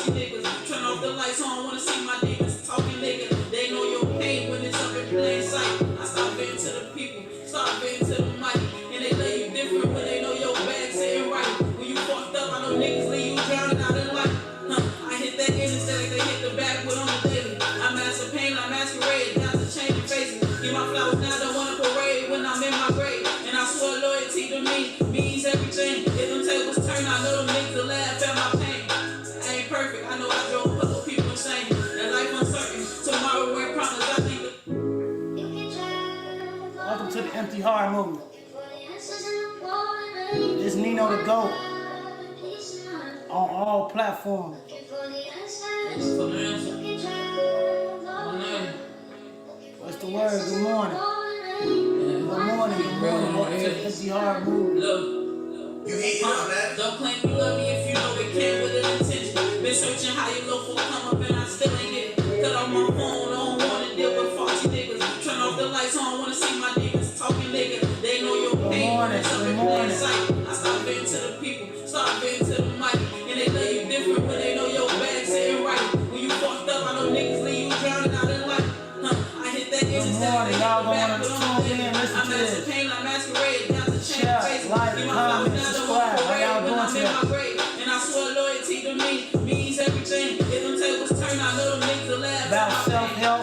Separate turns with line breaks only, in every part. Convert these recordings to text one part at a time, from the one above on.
faulty niggas. Turn off the lights, I don't wanna see my demons talking niggas. They know your pain when it's up in plain sight. I stop venting to the people, start venting to the mic. And they lay you different when they know your bag sitting right. When you fucked up, I know niggas leave you drowning out in life. I hit that end instead like they hit the backwood on the daily. I master pain, I masquerade, down to changing faces. Get my flowers now, don't want a parade when I'm in my grave. And I swear loyalty to me means everything. If them tables turn, I know them niggas will laugh at my pain. I ain't perfect, I know I drove a couple people insane. That life uncertain, tomorrow we're promised, I think.
Welcome to the Empty Heart Movement. It's Nino the GOAT on all platforms. What's the word? Good morning. Good morning. Welcome to the Empty Heart Movement.
Don't claim you love me if you know it came with an intention. Been searching how you look for come up and I still ain't get it. Cut off my phone, I don't wanna deal with faulty niggas. Turn off the lights, I don't wanna see my demons talking niggas. They know your pain, it's up in plain sight. I start venting to the people, start venting to the mic. And they lay you different when they know your bag sitting right. When you fucked up, I know niggas leave you drowning out in life. I hit that
Good morning, y'all gonna tune in, listen to this.
I masquerade, down to change faces.
Like, comment, subscribe. How y'all doing today?
And I swear loyalty to me means everything. If them tables turn, I know them niggas will laugh.
About self-help.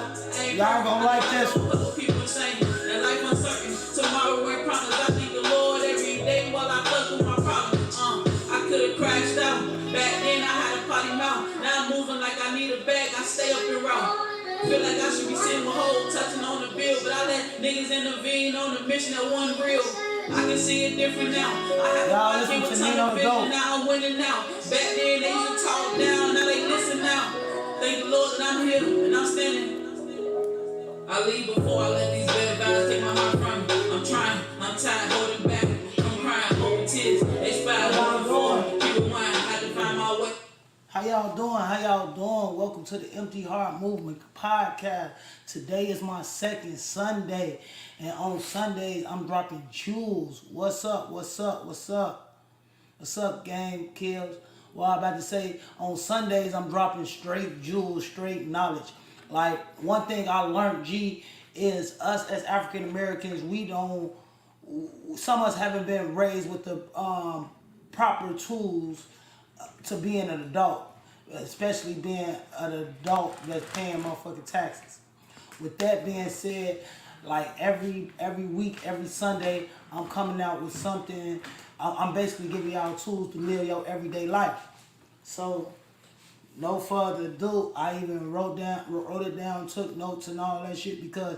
Y'all gonna like this.
People insane. That life uncertain. Tomorrow we're promised. I thank the Lord every day while I fuck with my problems. I could've crashed out. Back then I had a potty mouth. Now I'm moving like I need a bag. I stay up and route. Feel like I should be sitting with hoes touching on the bill, but I let niggas intervene on the mission that one real. I can see it different now. I had to watch it with television, now I'm winning now. Back then they used to talk down, now they listen now. Thank the Lord that I'm here and I'm standing. I leave before I let these bad vibes take my heart from me. I'm trying, I'm tired, holding back. I'm crying, holding tears. They spy, holding forward. People wine, had to find my way.
How y'all doing? How y'all doing? Welcome to the Empty Heart Movement podcast. Today is my second Sunday, and on Sundays I'm dropping jewels. What's up? What's up? What's up? What's up, gang kills? Well, I'm about to say on Sundays I'm dropping straight jewels, straight knowledge. Like one thing I learned, G, is us as African Americans, some of us haven't been raised with the proper tools to being an adult, especially being an adult that's paying motherfucking taxes. With that being said, like every week, every Sunday, I'm coming out with something. I'm basically giving y'all tools to live your everyday life. So, no further ado, I even wrote it down, took notes and all that shit because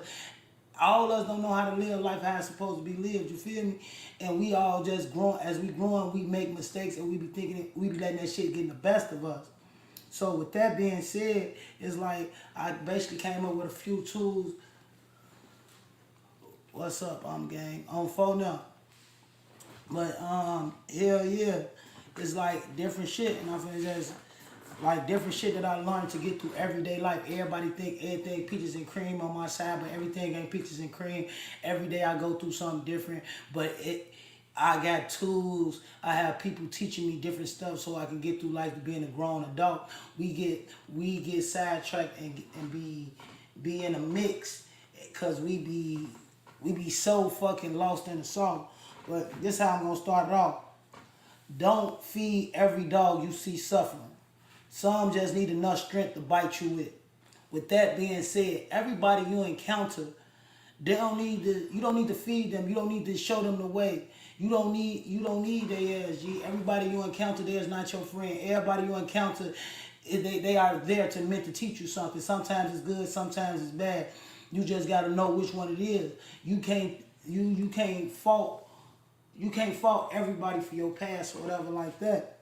all of us don't know how to live life how it's supposed to be lived, you feel me? And we all just grow, as we growing, we make mistakes and we be thinking, we be letting that shit get the best of us. So with that being said, it's like, I basically came up with a few tools. What's up, gang? On phone now. But, hell yeah, it's like different shit, and I feel just, like different shit that I learned to get through everyday life. Everybody think everything peaches and cream on my side, but everything ain't peaches and cream. Every day I go through something different, but I got tools. I have people teaching me different stuff so I can get through life to being a grown adult. We get sidetracked and be in a mix because we be so fucking lost in the song. But this how I'm gonna start it off. Don't feed every dog you see suffering. Some just need enough strength to bite you with. With that being said, everybody you encounter, you don't need to feed them. You don't need to show them the way. You don't need their ass, G. Everybody you encounter there is not your friend. Everybody you encounter, they are there meant to teach you something. Sometimes it's good, sometimes it's bad. You just gotta know which one it is. You can't fault everybody for your past or whatever like that.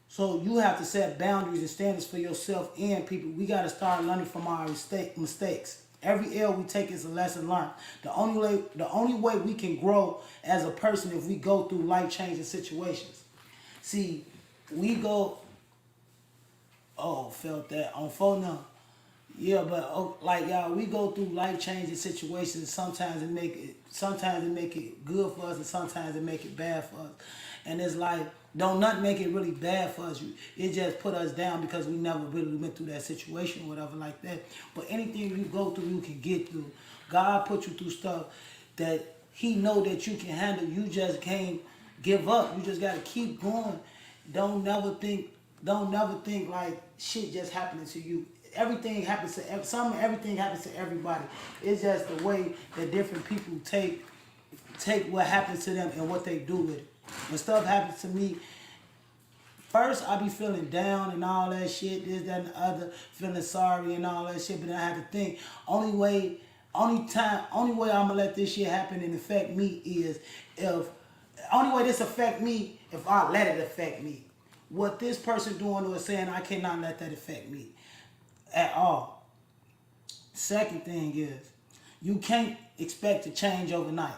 So you have to set boundaries and standards for yourself and people. We got to start learning from our mistakes. Every L we take is a lesson learned. The only way we can grow as a person if we go through life-changing situations. See, we go, felt that on phone now. Yeah, but like y'all, we go through life-changing situations. Sometimes it make it good for us, and sometimes it make it bad for us. And it's like Don't not make it really bad for us. It just put us down because we never really went through that situation or whatever like that. But anything you go through, you can get through. God put you through stuff that He know that you can handle. You just can't give up. You just gotta keep going. Don't never think. Don't never think like shit just happening to you. Everything happens to everything happens to everybody. It's just the way that different people take what happens to them and what they do with it. When stuff happens to me, first I be feeling down and all that shit, this, that, and the other, feeling sorry and all that shit. But then I had to think, only way I'm gonna let this shit happen and affect me is if only way this affect me if I let it affect me. What this person doing or saying, I cannot let that affect me at all. Second thing is, you can't expect to change overnight.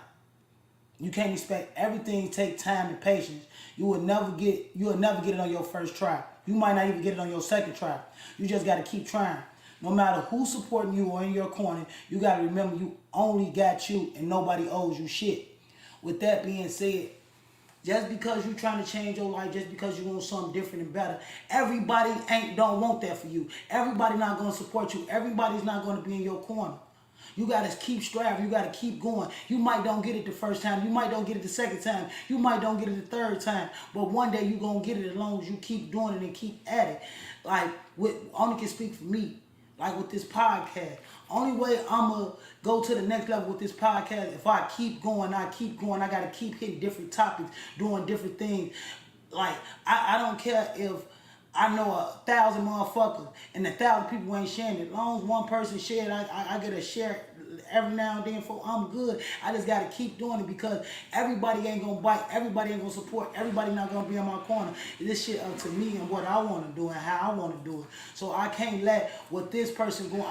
You can't expect everything take time and patience. You will never get it on your first try. You might not even get it on your second try. You just gotta keep trying. No matter who's supporting you or in your corner, you gotta remember you only got you and nobody owes you shit. With that being said, just because you trying to change your life, just because you want something different and better, everybody don't want that for you. Everybody not gonna support you. Everybody's not gonna be in your corner. You gotta keep striving. You gotta keep going. You might don't get it the first time. You might don't get it the second time. You might don't get it the third time. But one day you gonna get it as long as you keep doing it and keep at it. Like only can speak for me. Like with this podcast. Only way I'ma go to the next level with this podcast, if I keep going, I gotta keep hitting different topics, doing different things. Like I don't care if I know 1,000 motherfuckers and 1,000 people ain't sharing it. As long as one person shared, I get a share every now and then for I'm good. I just gotta keep doing it because everybody ain't gonna bite, everybody ain't gonna support, everybody not gonna be in my corner. This shit up to me and what I wanna do and how I wanna do it. So I can't let what this person going.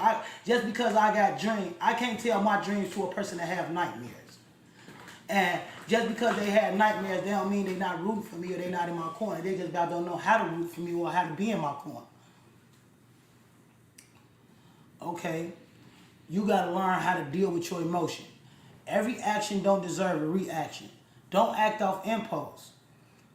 Just because I got dreams, I can't tell my dreams to a person that have nightmares. And just because they had nightmares, they don't mean they not rooting for me or they not in my corner. They just about don't know how to root for me or how to be in my corner. Okay, you gotta learn how to deal with your emotion. Every action don't deserve a reaction. Don't act off impulse.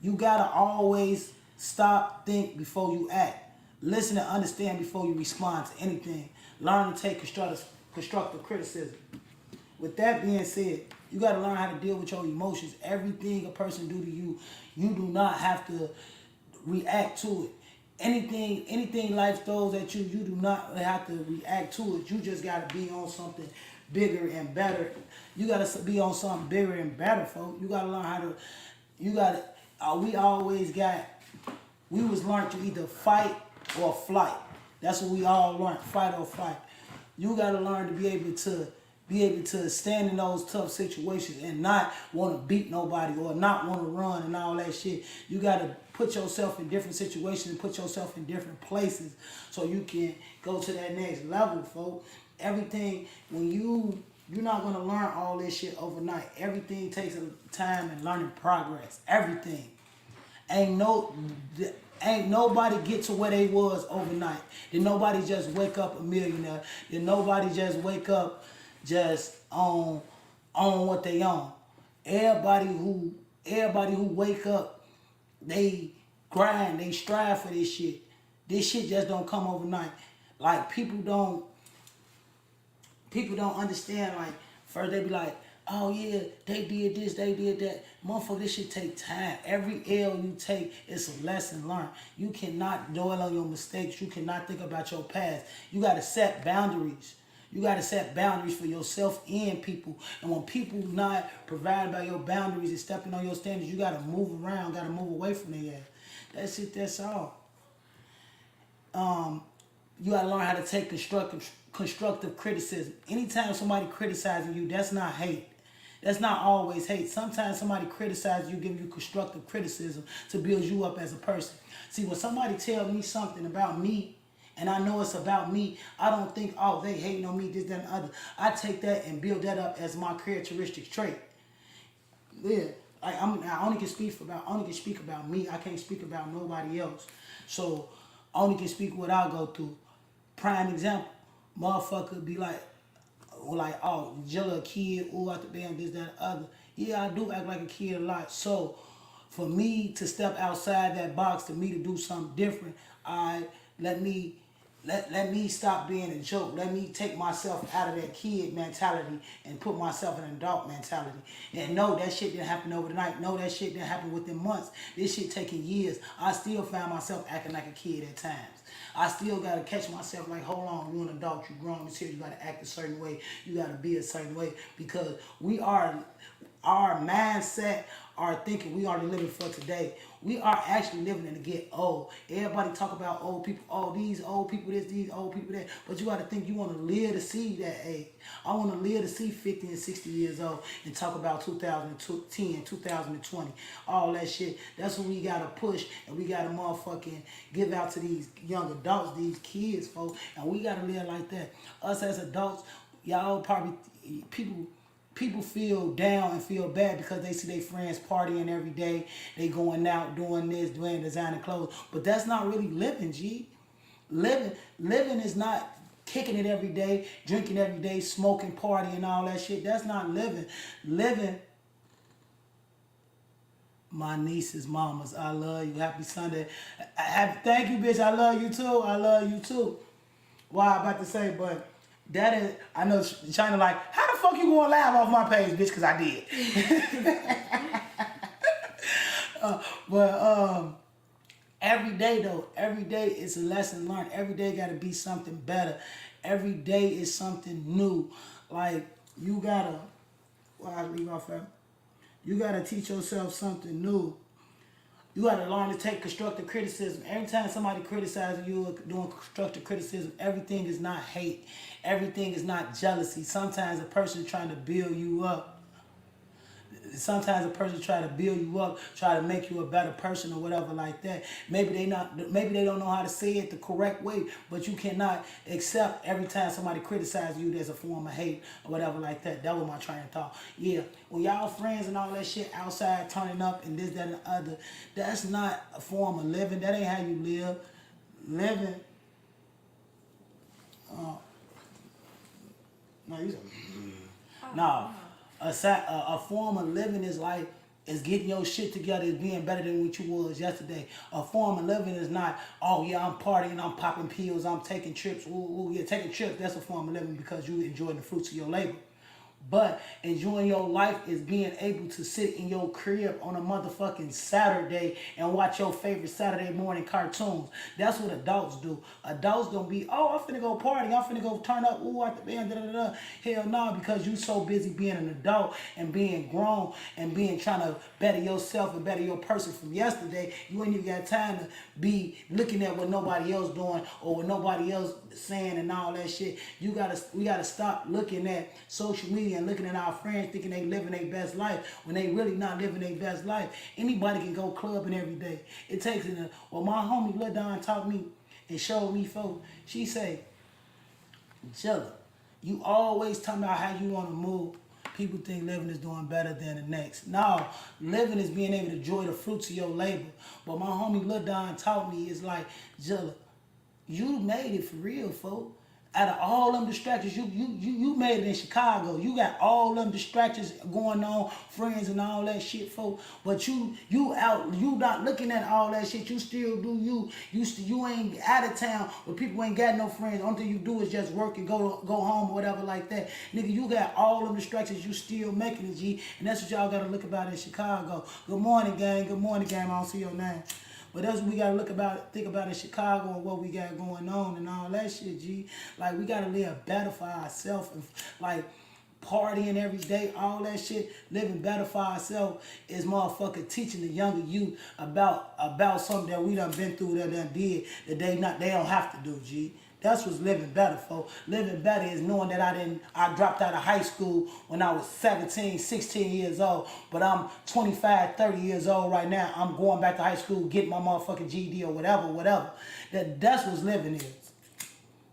You gotta always stop, think before you act. Listen and understand before you respond to anything. Learn to take constructive criticism. With that being said, you got to learn how to deal with your emotions. Everything a person do to you, you do not have to react to it. Anything life throws at you, you do not have to react to it. You just got to be on something bigger and better. You got to be on something bigger and better, folks. You got to learn how to, we was learned to either fight or flight. That's what we all learned, fight or flight. You got to learn to be able to stand in those tough situations and not want to beat nobody or not want to run and all that shit. You got to put yourself in different situations and put yourself in different places so you can go to that next level, folks. Everything, you're not going to learn all this shit overnight. Everything takes a time and learning progress. Everything. Ain't nobody get to where they was overnight. Did nobody just wake up a millionaire? Did nobody just wake up just on what they own? Everybody who wake up, they grind, they strive for this shit. This shit just don't come overnight. Like people don't understand. Like first they be like, oh yeah, they did this, they did that. Motherfucker, this shit take time. Every L you take is a lesson learned. You cannot dwell on your mistakes. You cannot think about your past. You gotta set boundaries. You gotta set boundaries for yourself and people. And when people not provided by your boundaries and stepping on your standards, you gotta move around, gotta move away from their ass. That's it, that's all. You gotta learn how to take constructive criticism. Anytime somebody criticizing you, that's not hate. That's not always hate. Sometimes somebody criticizes you, giving you constructive criticism to build you up as a person. See, when somebody tells me something about me, and I know it's about me, I don't think, oh, they hating on me, this, that, and the other. I take that and build that up as my characteristic trait. Yeah, like I only can speak about me. I can't speak about nobody else. So I only can speak what I go through. Prime example, motherfucker be like, oh, Jilla a kid, ooh, out the damn, this, that, other. Yeah, I do act like a kid a lot. So For me to step outside that box, to me to do something different, I let me let me stop being a joke. Let me take myself out of that kid mentality and put myself in an adult mentality. And no, that shit didn't happen overnight. No, that shit didn't happen within months. This shit taking years. I still found myself acting like a kid at times. I still gotta catch myself like, hold on, you an adult, you grown, this here, you gotta act a certain way, you gotta be a certain way, because we are, our mindset, our thinking, we are living for today. We are actually living in to get old. Everybody talk about old people, oh, these old people this, these old people that, but you gotta think you wanna live to see that age. I wanna live to see 50 and 60 years old and talk about 2010, 2020, all that shit. That's when we gotta push and we gotta motherfucking give out to these young adults, these kids, folks, and we gotta live like that. Us as adults, y'all probably, people feel down and feel bad because they see their friends partying every day. They going out doing this, doing designer clothes. But that's not really living, G. Living is not kicking it every day, drinking every day, smoking, partying, all that shit. That's not living. Living, my nieces, mamas, I love you. Happy Sunday. Thank you, bitch. I love you too. I love you too. Well, I'm about to say, but that is, I know China like, how the fuck you gonna laugh off my page, bitch? Because I did. But every day though, every day is a lesson learned. Every day gotta be something better. Every day is something new. Like, you gotta, well, I leave off that. You gotta teach yourself something new. You gotta learn to take constructive criticism. Every time somebody criticizes you or doing constructive criticism, everything is not hate. Everything is not jealousy. Sometimes a person is trying to build you up. Sometimes a person try to build you up, try to make you a better person or whatever like that. Maybe they don't know how to say it the correct way, but you cannot accept every time somebody criticizes you there's a form of hate or whatever like that. That was my train of thought. Yeah, when y'all friends and all that shit outside turning up and this, that, and the other, that's not a form of living. That ain't how you live. Living. No, you said. No. A form of living is like, is getting your shit together, is being better than what you was yesterday. A form of living is not, oh yeah, I'm partying, I'm popping pills, I'm taking trips. Ooh, yeah, taking trips, that's a form of living because you enjoying the fruits of your labor. But enjoying your life is being able to sit in your crib on a motherfucking Saturday and watch your favorite Saturday morning cartoons. That's what adults do. Adults don't be, oh, I'm finna go party, I'm finna go turn up, ooh, at the band, da da da. Hell no, because you so busy being an adult and being grown and being trying to better yourself and better your person from yesterday. You ain't even got time to be looking at what nobody else doing or what nobody else saying and all that shit. We gotta stop looking at social media and looking at our friends thinking they living their best life when they really not living their best life. Anybody can go clubbing every day. It takes it. Well, my homie Lil Don taught me and showed me, folks. She say, Jella, you always talking about how you want to move. People think living is doing better than the next. No, living is being able to enjoy the fruits of your labor. But my homie Lil Don taught me, is like, Jella, you made it for real, folks. Out of all them distractions, you made it in Chicago. You got all them distractions going on, friends and all that shit, folks. But you not looking at all that shit. You still do you. You ain't out of town where people ain't got no friends. Only thing you do is just work and go home or whatever like that. Nigga, you got all them distractions. You still making it, G. And that's what y'all gotta look about in Chicago. Good morning, gang. Good morning, gang. I don't see your name. But that's what we gotta think about in Chicago and what we got going on and all that shit, G. Like, we gotta live better for ourselves and like partying every day, all that shit. Living better for ourselves is motherfucker teaching the younger youth about something that we done been through, that done did, that they don't have to do, G. That's what's living better, folks. Living better is knowing that I dropped out of high school when I was 17, 16 years old, but I'm 25, 30 years old right now. I'm going back to high school, getting my motherfucking GED or whatever. That's what living is.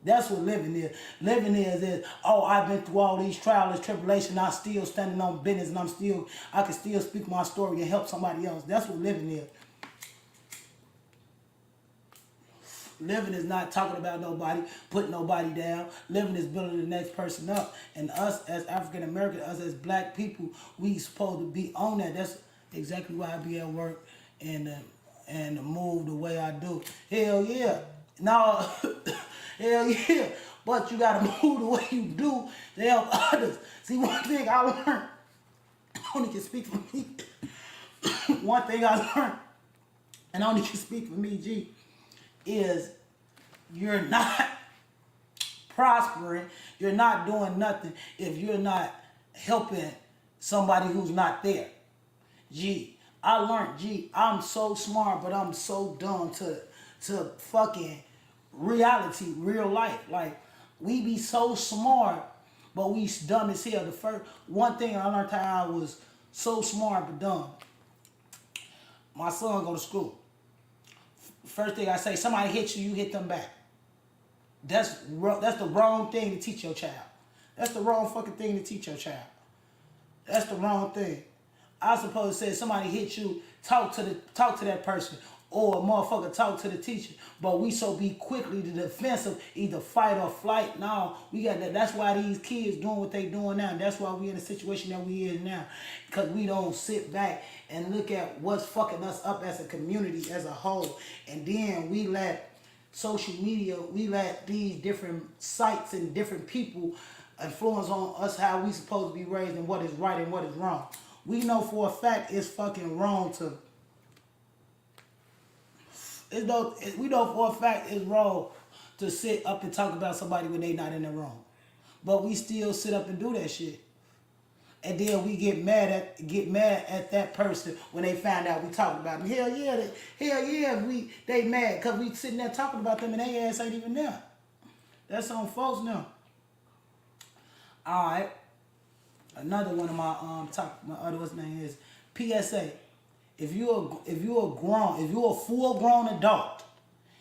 That's what living is. Living is, oh, I've been through all these trials and tribulations, I'm still standing on business, and I can still speak my story and help somebody else. That's what living is. Living is not talking about nobody, putting nobody down. Living is building the next person up. And us as African Americans, us as black people, we supposed to be on that. exactly why I be at work and move the way I do. Hell yeah. No, hell yeah. But you gotta move the way you do to help others. See, one thing I learned, I only can speak for me. One thing I learned, and I only can speak for me, G, is you're not prospering, you're not doing nothing if you're not helping somebody who's not there. G, I learned, G, I'm so smart, but I'm so dumb to fucking reality, real life. Like, we be so smart, but we dumb as hell. The first one thing I learned how I was so smart but dumb. My son go to school. First thing I say, somebody hit you, you hit them back. That's the wrong thing to teach your child. That's the wrong fucking thing to teach your child. That's the wrong thing. I supposed to say somebody hit you, talk to that person, or a motherfucker talk to the teacher. But we so be quickly to defensive, either fight or flight. No, we got that. That's why these kids doing what they doing now. That's why we in the situation that we in now, because we don't sit back and look at what's fucking us up as a community as a whole, and then we let social media, we let these different sites and different people influence on us how we supposed to be raised and what is right and what is wrong. We know for a fact it's fucking wrong to. We know for a fact it's wrong to sit up and talk about somebody when they not in the wrong, but we still sit up and do that shit, and then we get mad at that person when they find out we talking about them. Hell yeah, they mad because we sitting there talking about them and they ass ain't even there. That's on folks now. All right. Another one of my other what's name is PSA. If you're a full grown adult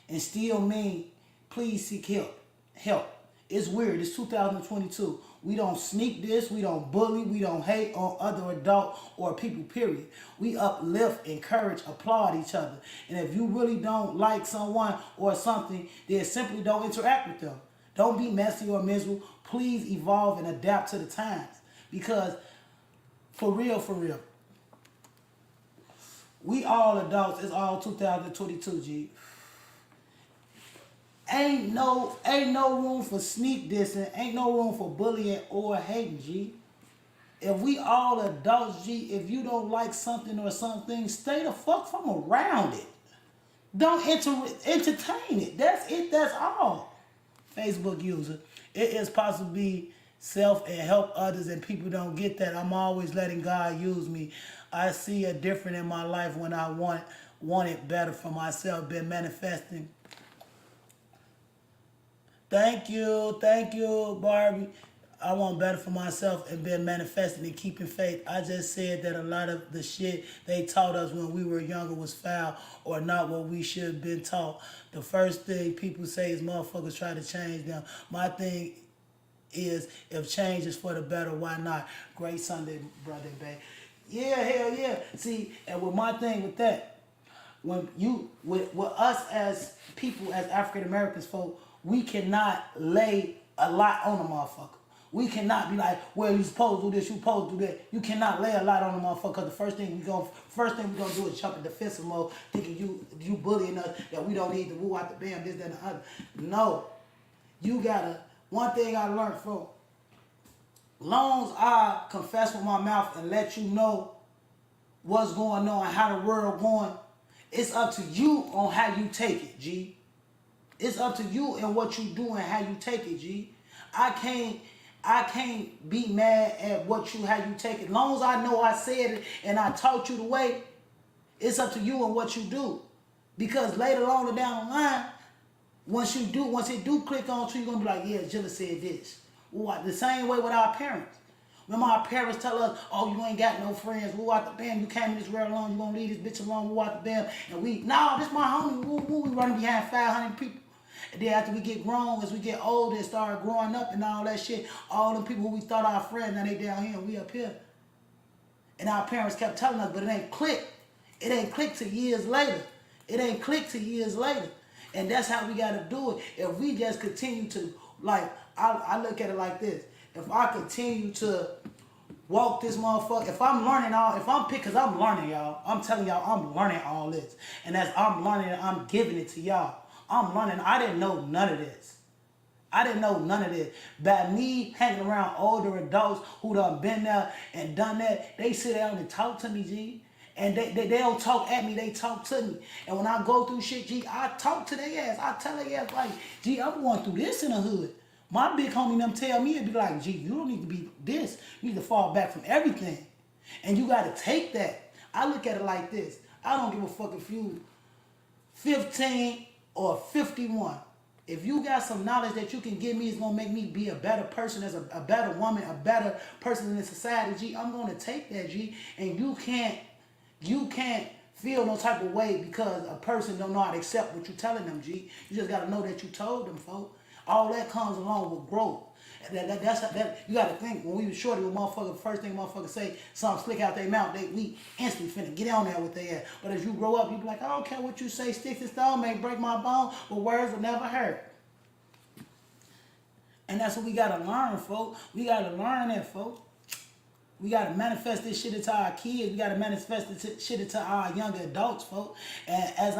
and still mean, please seek help. It's weird. It's 2022. We don't sneak this. We don't bully. We don't hate on other adult or people, period. We uplift, encourage, applaud each other. And if you really don't like someone or something, then simply don't interact with them. Don't be messy or miserable. Please evolve and adapt to the times. Because for real, we all adults. It's all 2022, G. Ain't no room for sneak dissing. Ain't no room for bullying or hating, G. If we all adults, G, if you don't like something or something, stay the fuck from around it. Don't entertain it. That's it. That's all. Facebook user. It is possible to be self and help others, and people don't get that. I'm always letting God use me. I see a difference in my life when I want it better for myself. Been manifesting. Thank you, Barbie. I want better for myself and been manifesting and keeping faith. I just said that a lot of the shit they taught us when we were younger was foul or not what we should have been taught. The first thing people say is motherfuckers try to change them. My thing is, if change is for the better, why not? Great Sunday, brother, babe. Yeah, hell yeah. See, and with my thing with that, when you with us as people, as African Americans folk, we cannot lay a lot on a motherfucker. We cannot be like, well, you supposed to do this, you supposed to do that. You cannot lay a lot on a motherfucker, because the first thing we gonna do is jump in defensive mode, thinking you bullying us, that we don't need to woo out the bam, this, that, and the other. No. You gotta, one thing I learned from, long as I confess with my mouth and let you know what's going on, how the world going, it's up to you on how you take it, G. It's up to you and what you do and how you take it, G. I can't be mad at how you take it. Long as I know I said it and I taught you the way, it's up to you and what you do. Because later on down the line, once it do click on to you, you're gonna be like, yeah, Jilla said this. Well, the same way with our parents. When our parents tell us, oh, you ain't got no friends, woo out the bam, you came in this world alone, you gonna leave this bitch alone, woo out the bam. And this my homie, woo, we running behind 500 people. And then after we get grown, as we get older and start growing up and all that shit, all them people who we thought our friends, now they down here and we up here. And our parents kept telling us, but it ain't clicked. It ain't clicked till years later. And that's how we gotta do it. If we just continue to, like, I look at it like this. If I continue to walk this motherfucker. If I'm learning cause I'm learning, y'all. I'm telling y'all, I'm learning all this. And as I'm learning, I'm giving it to y'all. I'm learning. I didn't know none of this. I didn't know none of this. By me hanging around older adults who done been there and done that, they sit down and talk to me, G. And they don't talk at me, they talk to me. And when I go through shit, G, I talk to their ass. I tell their ass, like, G, I'm going through this in the hood. My big homie them tell me, it'd be like, G, you don't need to be this. You need to fall back from everything. And you got to take that. I look at it like this. I don't give a fuck if you 15 or 51. If you got some knowledge that you can give me, it's going to make me be a better person, as a better woman, a better person in the society, G. I'm going to take that, G. And you can't feel no type of way because a person don't know how to accept what you're telling them, G. You just got to know that you told them, folks. All that comes along with growth. That you got to think, when we was shorty, when motherfucker, first thing motherfuckers say, something slick out their mouth, we instantly finna get on there with their ass. But as you grow up, you be like, I don't care what you say, sticks and stone may break my bone, but words will never hurt. And that's what we got to learn, folks. We got to learn that, folks. We got to manifest this shit into our kids. We got to manifest this shit into our young adults, folks. And as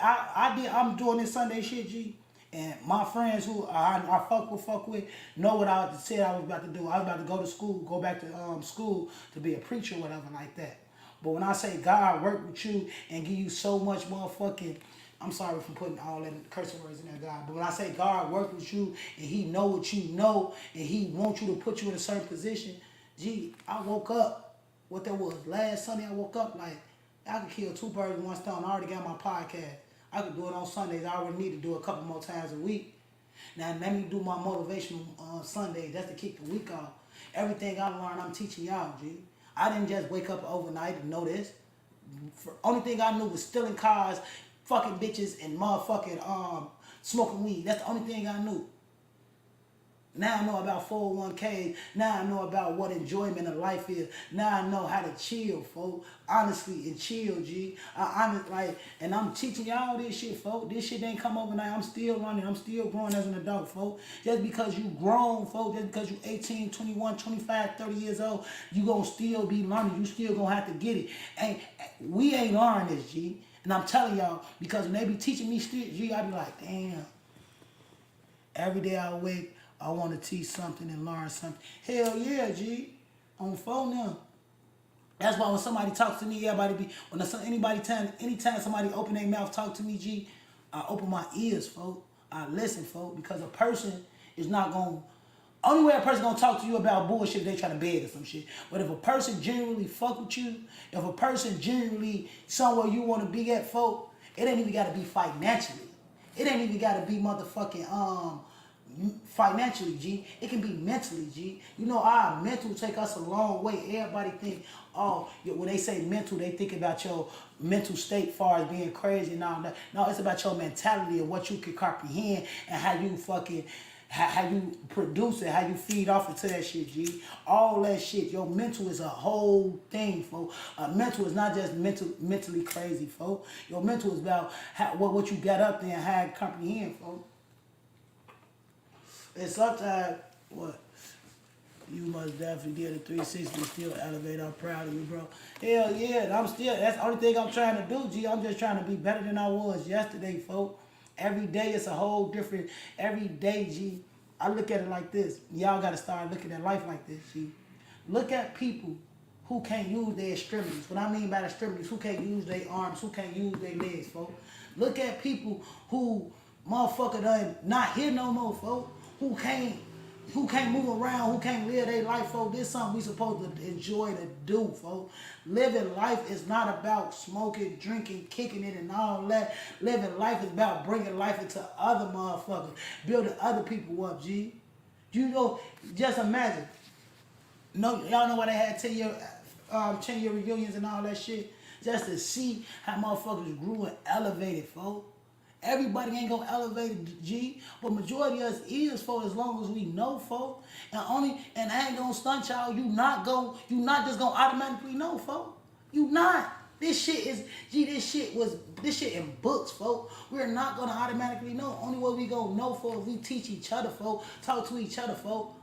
I'm doing this Sunday shit, G. And my friends who I fuck with know what I said I was about to do. I was about to go to school, go back to school to be a preacher or whatever like that. But when I say God work with you and give you so much motherfucking, I'm sorry for putting all that cursing words in there, God. But when I say God work with you and he know what you know and he wants you to put you in a certain position, Gee, I woke up, what that was, last Sunday I woke up like, I could kill two birds with one stone. I already got my podcast. I could do it on Sundays. I already need to do it a couple more times a week. Now let me do my motivational Sundays. That's to kick the week off. Everything I learned, I'm teaching y'all, G. I didn't just wake up overnight and know this. Only thing I knew was stealing cars, fucking bitches, and motherfucking smoking weed. That's the only thing I knew. Now I know about 401k. Now I know about what enjoyment of life is. Now I know how to chill, folks. Honestly, and chill, G. And I'm teaching y'all this shit, folks. This shit ain't come overnight. I'm still learning. I'm still growing as an adult, folks. Just because you grown, folks, just because you 18, 21, 25, 30 years old, you gonna still be learning. You still gonna have to get it. And we ain't learned this, G. And I'm telling y'all, because when they be teaching me shit, G, I be like, damn. Every day I wake, I want to teach something and learn something. Hell yeah, G. On phone now. That's why when somebody talks to me, anytime somebody open their mouth, talk to me, G, I open my ears, folks. I listen, folks, because a person is not going to, only way a person going to talk to you about bullshit, they trying to beg or some shit. But if a person genuinely fuck with you, if a person genuinely somewhere you want to be at, folks, it ain't even got to be financially. It ain't even got to be motherfucking, financially, G. It can be mentally, G. You know, our mental take us a long way. Everybody think, when they say mental, they think about your mental state far as being crazy and all that. No, it's about your mentality and what you can comprehend and how you fucking, how you produce it, how you feed off into that shit, G. All that shit. Your mental is a whole thing, folks. Mental is not just mentally crazy, folks. Your mental is about what you got up there and how you comprehend, folks. And sometimes, you must definitely get a 360 still elevate. I'm proud of you, bro. Hell yeah, that's the only thing I'm trying to do, G. I'm just trying to be better than I was yesterday, folks. Every day it's a whole different, every day, G. I look at it like this. Y'all got to start looking at life like this, G. Look at people who can't use their extremities. What I mean by extremities, who can't use their arms, who can't use their legs, folks. Look at people who, motherfucker, done not here no more, folks. Who can't move around, who can't live their life, folks. This is something we supposed to enjoy to do, folks. Living life is not about smoking, drinking, kicking it and all that. Living life is about bringing life into other motherfuckers, building other people up, G. You know, just imagine. No, y'all know why they had 10-year reunions and all that shit? Just to see how motherfuckers grew and elevated, folks. Everybody ain't gonna elevate it, G, but majority of us is, for as long as we know, folks. And I ain't gonna stunt y'all. You not just gonna automatically know, folks. You not. This shit in books, folks. We're not gonna automatically know. Only way we gonna know, folks, if we teach each other, folks, talk to each other, folks.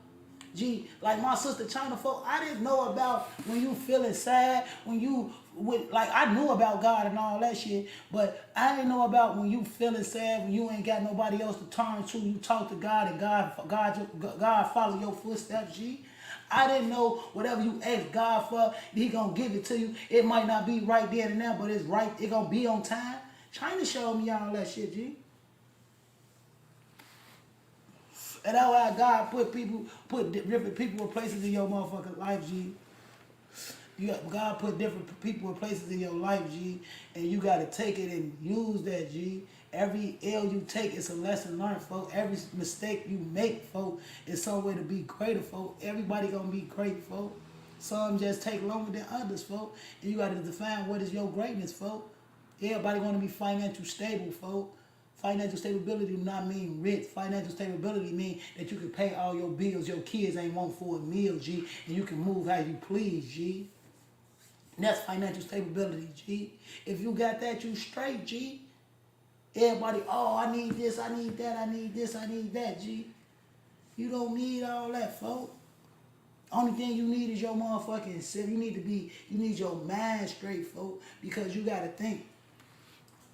G, like my sister China folk, I didn't know about when you feeling sad, when you with like I knew about God and all that shit, but I didn't know about when you feeling sad, when you ain't got nobody else to turn to. You talk to God and God follow your footsteps. G, I didn't know whatever you ask God for, He gonna give it to you. It might not be right there and now, but it's right. It gonna be on time. China showed me all that shit, G. And that's why God put different people in places in your motherfucking life, G. God put different people in places in your life, G, and you gotta take it and use that, G. Every L you take is a lesson learned, folks. Every mistake you make, folks, is some way to be greater, folks. Everybody gonna be great, folks. Some just take longer than others, folks. And you gotta define what is your greatness, folks. Everybody gonna be financial stable, folks. Financial stability do not mean rich. Financial stability mean that you can pay all your bills. Your kids ain't want for a meal, G, and you can move how you please, G. And that's financial stability, G. If you got that, you straight, G. Everybody, oh, I need this, I need that, I need this, I need that, G. You don't need all that, folks. Only thing you need is your motherfucking self. You need your mind straight, folks, because you gotta think.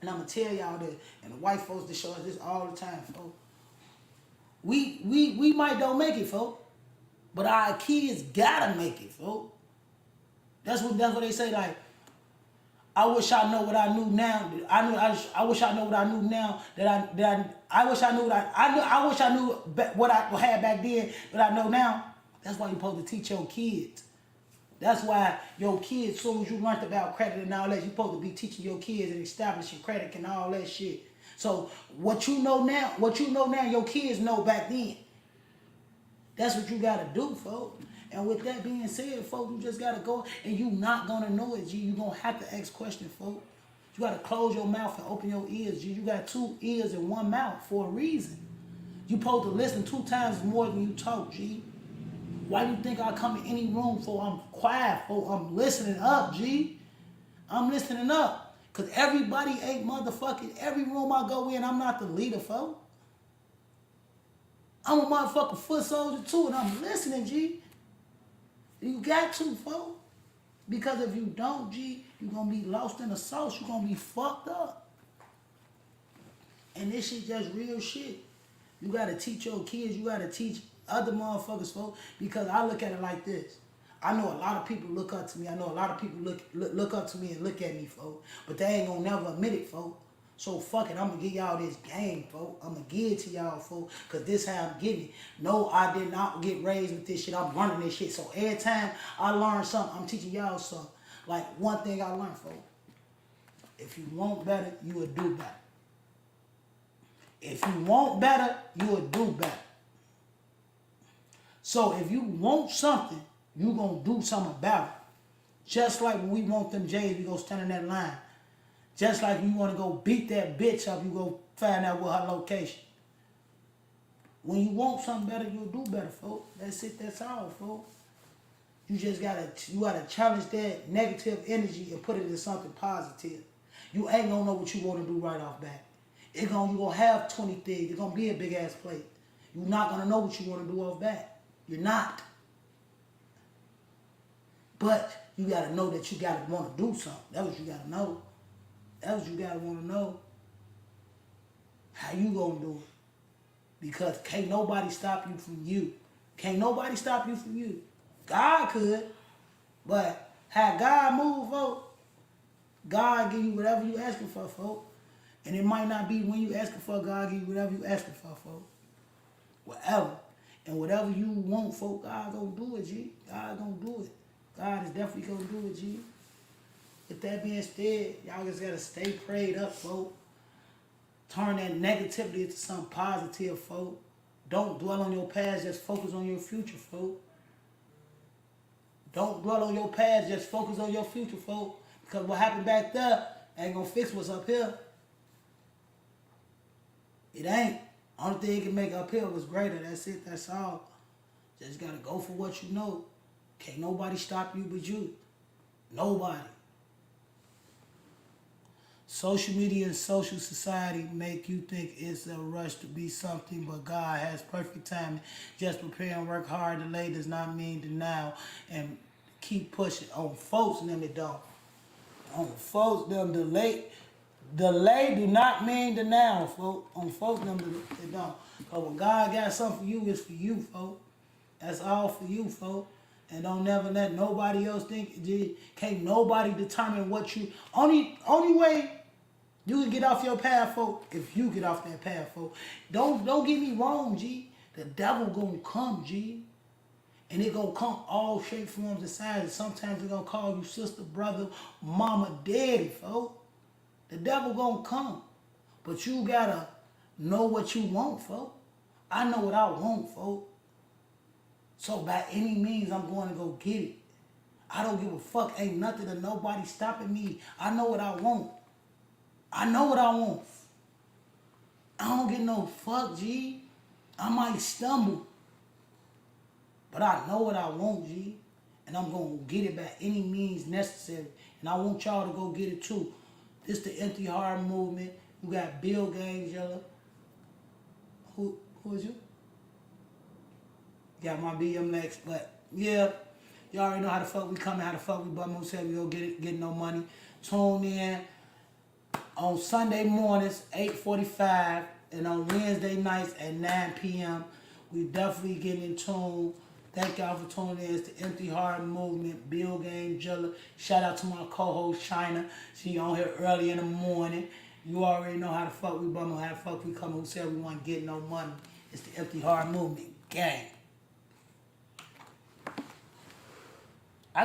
And I'm gonna tell y'all that, and the white folks that show us this all the time, folks. We might don't make it, folks, but our kids gotta make it, folks. That's what they say. Like, I wish I know what I knew now. I wish I know what I knew now. I wish I knew I wish I knew what I had back then that I know now. That's why you're supposed to teach your kids. That's why your kids, as soon as you learned about credit and all that, you're supposed to be teaching your kids and establishing credit and all that shit. So what you know now, your kids know back then. That's what you gotta do, folks. And with that being said, folks, you just gotta go, and you not gonna know it, G. You gonna have to ask questions, folks. You gotta close your mouth and open your ears, G. You got 2 ears and 1 mouth for a reason. You supposed to listen 2 times more than you talk, G. Why do you think I come in any room for? I'm quiet, for I'm listening up, G. I'm listening up. Cause everybody ain't motherfucking, every room I go in, I'm not the leader, folks. I'm a motherfucking foot soldier too, and I'm listening, G. You got to, folks. Because if you don't, G, you're gonna be lost in the sauce. You're gonna be fucked up. And this shit just real shit. You gotta teach your kids, you gotta teach other motherfuckers, folks, because I look at it like this. I know a lot of people look up to me. I know a lot of people look up to me and look at me, folks. But they ain't gonna never admit it, folks. So fuck it, I'm gonna give y'all this game, folks. I'm gonna give it to y'all, folks, because this how I'm getting it. No, I did not get raised with this shit. I'm learning this shit. So every time I learn something, I'm teaching y'all something. Like one thing I learned, folks. If you want better, you will do better. If you want better, you will do better. So if you want something, you gonna do something about it. Just like when we want them J's, we go stand in that line. Just like you want to go beat that bitch up, you go find out what her location. When you want something better, you'll do better, folks. That's it, that's all, folks. You just gotta challenge that negative energy and put it into something positive. You ain't gonna know what you want to do right off bat. You gonna have 20 things. It's gonna be a big ass plate. You're not gonna know what you want to do off bat. You're not. But you gotta know that you gotta want to do something. That's what you gotta know. That's what you gotta want to know. How you gonna do it? Because can't nobody stop you from you. Can't nobody stop you from you. God could, but how God move, folks, God give you whatever you asking for, folks. And it might not be when you asking for, God give you whatever you asking for, folks. Whatever. And whatever you want, folks, God gonna do it, G. God gonna do it. God is definitely gonna do it, G. With that being said, y'all just gotta stay prayed up, folks. Turn that negativity into something positive, folks. Don't dwell on your past, just focus on your future, folks. Don't dwell on your past, just focus on your future, folks. Because what happened back there ain't gonna fix what's up here. It ain't. Only thing it can make up here was greater. That's it, that's all. Just gotta go for what you know. Can't nobody stop you but you. Nobody. Social media and social society make you think it's a rush to be something, but God has perfect timing. Just prepare and work hard. Delay does not mean denial, and keep pushing. On folks, them it don't. On folks, them delay do not mean denial, folks. On folks, them it don't. But when God got something for you, it's for you, folks. That's all for you, folks. And don't never let nobody else think. Can't nobody determine what you. Only way you can get off your path, folks, if you get off that path, folks. Don't get me wrong, G. The devil gonna come, G. And it gonna come all shape, forms, and sizes. Sometimes it gonna call you sister, brother, mama, daddy, folks. The devil gonna come. But you gotta know what you want, folks. I know what I want, folks. So by any means, I'm going to go get it. I don't give a fuck. Ain't nothing or nobody stopping me. I know what I want. I know what I want. I don't get no fuck, G. I might stumble. But I know what I want, G. And I'm going to get it by any means necessary. And I want y'all to go get it too. This the Empty Heart Movement. We got Bill Gaines, Yellow. Who is you? Got my BMX, but yeah, you already know how the fuck we coming, how the fuck we bum who said we go get no money. Tune in on Sunday mornings, 8:45, and on Wednesday nights at 9 p.m. We definitely getting in tune. Thank y'all for tuning in. It's the Empty Heart Movement, Bill Game Jilla. Shout out to my co-host, China. She on here early in the morning. You already know how the fuck we bum, how the fuck we coming, who said we want to get no money. It's the Empty Heart Movement. Gang.